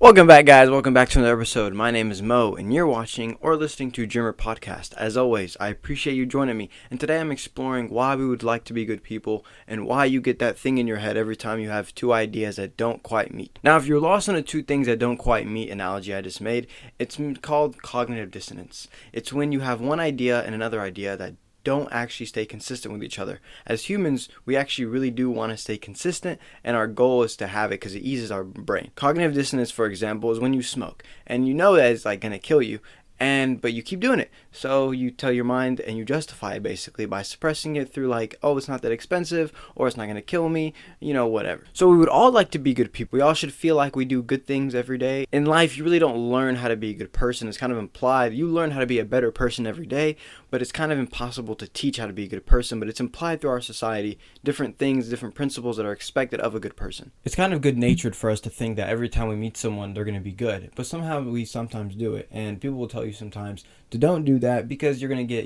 Welcome back, guys. Welcome back to another episode. My name is Mo, and you're watching or listening to Dreamer Podcast. As always, I appreciate you joining me, and today I'm exploring why we would like to be good people and why you get that thing in your head every time you have two ideas that don't quite meet. Now, if you're lost on the two things that don't quite meet analogy I just made, it's called cognitive dissonance. It's when you have one idea and another idea that don't actually stay consistent with each other. As humans, we actually really do want to stay consistent, and our goal is to have it because it eases our brain. Cognitive dissonance, for example, is when you smoke and you know that it's like going to kill you, but you keep doing it. So you tell your mind and you justify it basically by suppressing it through like, oh, it's not that expensive, or it's not going to kill me, whatever. So we would all like to be good people. We all should feel like we do good things every day. In life, you really don't learn how to be a good person. It's kind of implied. You learn how to be a better person every day, but it's kind of impossible to teach how to be a good person. But it's implied through our society, different things, different principles that are expected of a good person. It's kind of good natured for us to think that every time we meet someone, they're going to be good. But somehow we sometimes do it. And people will tell you sometimes to don't do that because you're going to get,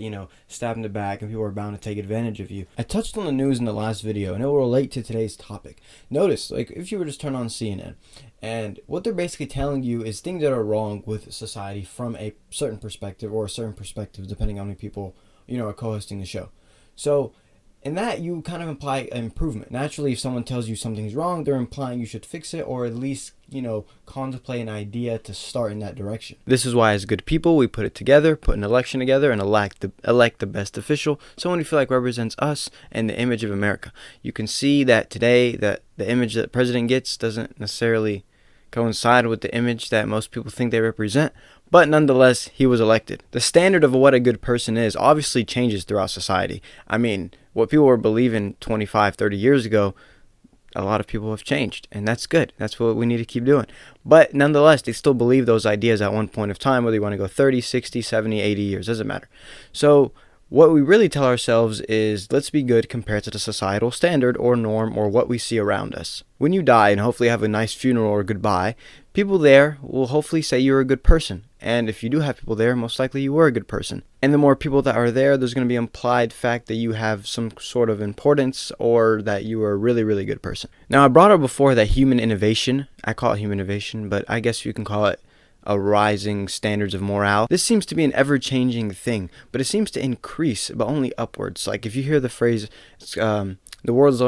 stabbed in the back and people are bound to take advantage of you. I touched on the news in the last video and it will relate to today's topic. Notice, like, if you were just turn on CNN, and what they're basically telling you is things that are wrong with society from a certain perspective, or a certain perspective, depending on how many people, are co-hosting the show. So in that, you kind of imply improvement. Naturally, if someone tells you something's wrong, they're implying you should fix it, or at least, contemplate an idea to start in that direction. This is why, as good people, we put it together, put an election together, and elect the best official, someone we feel like represents us and the image of America. You can see that today that the image that the president gets doesn't necessarily coincide with the image that most people think they represent, but nonetheless, he was elected. The standard of what a good person is obviously changes throughout society. I mean, what people were believing 25, 30 years ago, a lot of people have changed, and that's good. That's what we need to keep doing. But nonetheless, they still believe those ideas at one point of time, whether you want to go 30, 60, 70, 80 years, doesn't matter. So what we really tell ourselves is, let's be good compared to the societal standard or norm or what we see around us. When you die and hopefully have a nice funeral or goodbye, people there will hopefully say you're a good person. And if you do have people there, most likely you were a good person. And the more people that are there, there's going to be implied fact that you have some sort of importance or that you are a really, really good person. Now, I brought up before that human innovation, I call it human innovation, but I guess you can call it a rising standards of morale. This seems to be an ever-changing thing, but it seems to increase, but only upwards. Like if you hear the phrase, the world's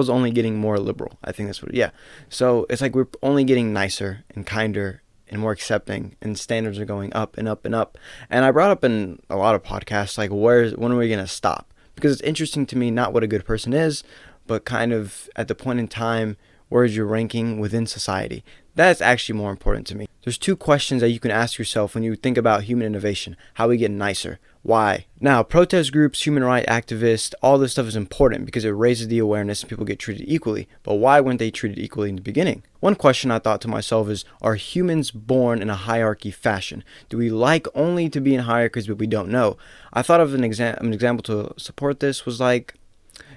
only getting more liberal. I think that's what. Yeah. So it's like we're only getting nicer and kinder and more accepting, and standards are going up and up and up. And I brought up in a lot of podcasts, like when are we gonna stop? Because it's interesting to me not what a good person is, but kind of at the point in time, where is your ranking within society? That's actually more important to me. There's two questions that you can ask yourself when you think about human innovation. How we get nicer. Why? Now, protest groups, human rights activists, all this stuff is important because it raises the awareness and people get treated equally. But why weren't they treated equally in the beginning? One question I thought to myself is, are humans born in a hierarchy fashion? Do we like only to be in hierarchies but we don't know? I thought of an example to support this was like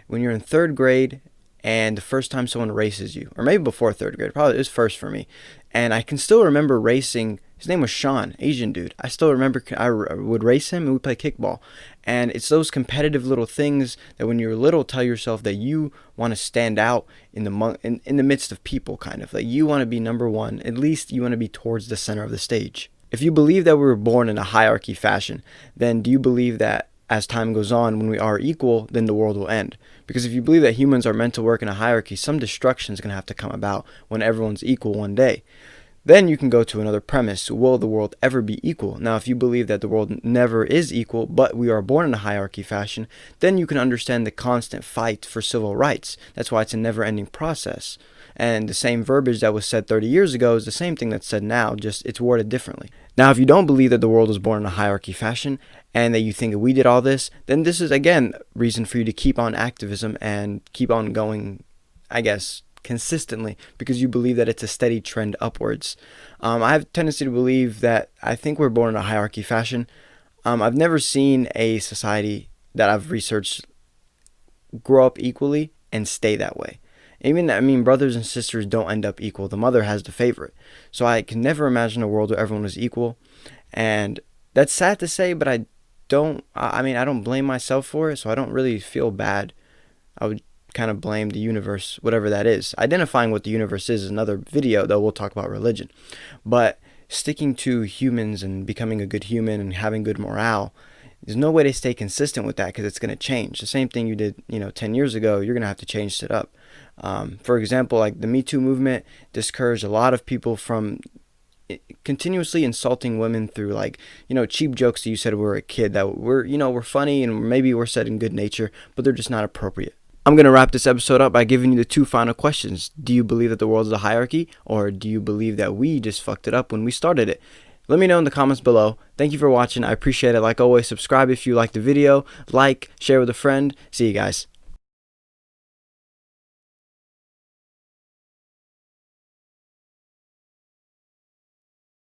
when you're in third grade and the first time someone races you, or maybe before third grade, probably it was first for me. And I can still remember racing. His name was Sean, Asian dude. I still remember I would race him and we'd play kickball. And it's those competitive little things that when you're little, tell yourself that you want to stand out in the midst of people, kind of. Like you want to be number one. At least you want to be towards the center of the stage. If you believe that we were born in a hierarchy fashion, then do you believe that as time goes on, when we are equal, then the world will end? Because if you believe that humans are meant to work in a hierarchy, some destruction is going to have to come about when everyone's equal one day. Then you can go to another premise. Will the world ever be equal? Now, if you believe that the world never is equal, but we are born in a hierarchy fashion, then you can understand the constant fight for civil rights. That's why it's a never-ending process. And the same verbiage that was said 30 years ago is the same thing that's said now, just it's worded differently. Now, if you don't believe that the world was born in a hierarchy fashion and that you think that we did all this, then this is, again, reason for you to keep on activism and keep on going, I guess, consistently, because you believe that it's a steady trend upwards. I have a tendency to believe that I think we're born in a hierarchy fashion. I've never seen a society that I've researched grow up equally and stay that way. Brothers and sisters don't end up equal. The mother has the favorite. So I can never imagine a world where everyone was equal. And that's sad to say, but I don't blame myself for it, so I don't really feel bad. I would kind of blame the universe, whatever that is. Identifying what the universe is another video, though we'll talk about religion. But sticking to humans and becoming a good human and having good morale, there's no way to stay consistent with that because it's going to change. The same thing you did, 10 years ago, you're going to have to change it up. For example, like the Me Too movement discouraged a lot of people from continuously insulting women through cheap jokes that you said when we were a kid that we're funny and maybe we're said in good nature, but they're just not appropriate. I'm going to wrap this episode up by giving you the two final questions. Do you believe that the world is a hierarchy, or do you believe that we just fucked it up when we started it? Let me know in the comments below. Thank you for watching. I appreciate it. Like always, subscribe if you like the video. Like, share with a friend. See you guys.